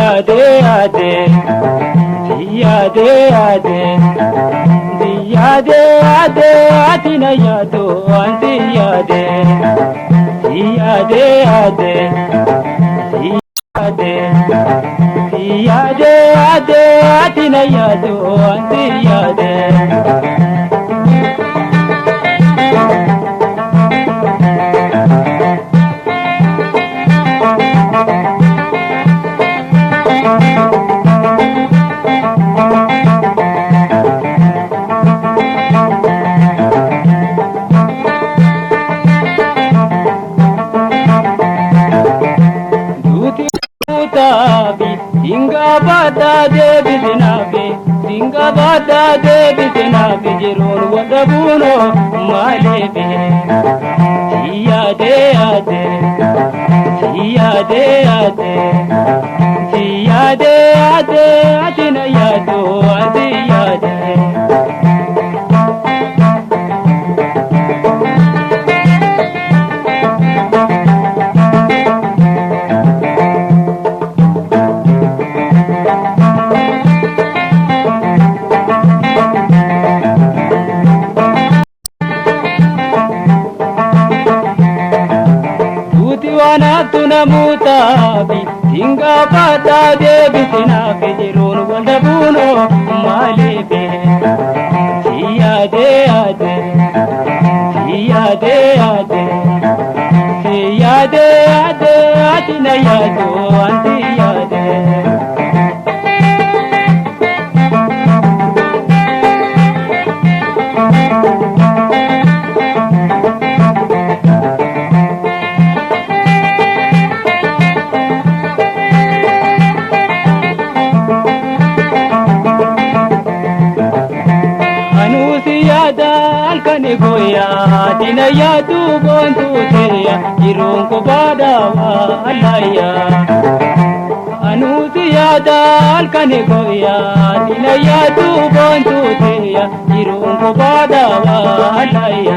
Ziyade ade, ziyade ade, ziyade ade, atina yado ziyade, ziyade ade, ziyade, ziyade ade, atina yado ziyade. Singabada devi sinabi, Singabada devi sinabi, Jirun wadabuno malebi. Siyade ade, siyade ade, siyade ade, atina yado adiyade. Tunamutabi, Singabada devi sinabi, Jirun wadabuno malebi. Siyade ade, siyade ade, siyade ade, atina yado antiyade. Kani goya dina ya tu bontu teya jirong ko badawa alaya anusi ya dal kani goya dina ya tu bontu teya jirong ko badawa alaya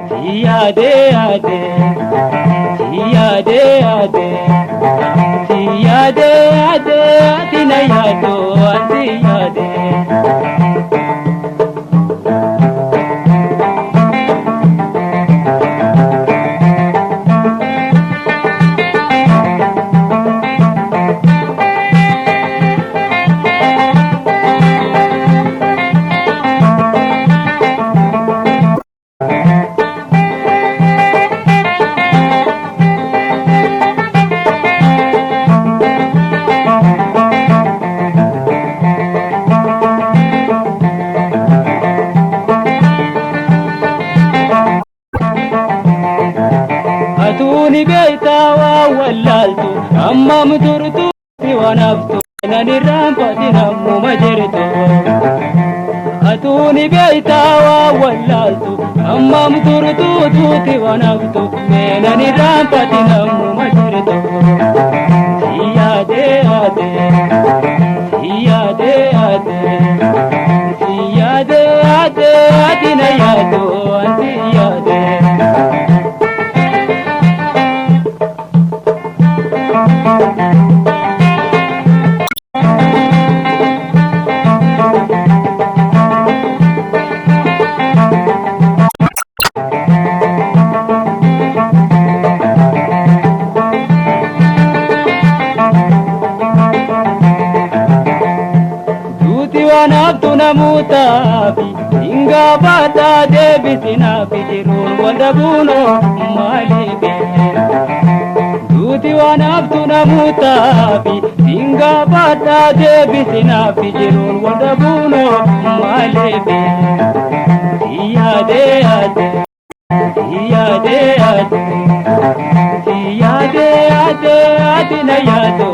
siyade ade siyade ade siyade ade dina ya tu siyade. Atuni beitawa wallaltu amma muturtu siwanaftu nani rampati nammu majirtu. Atuni beitawa wallaltu amma muturtu siwanaftu nani rampati nammu majirtu. Siyade ade, siyade ade, siyade ade, atina yado antiyade. Tunamutabi, Singabada devi sinabi, Jirun wadabuno malebi. Dutiwanab tunamutabi, Singabada devi sinabi, Jirun wadabuno malebi. Siyade ade, siyade ade, siyade ade, atina yado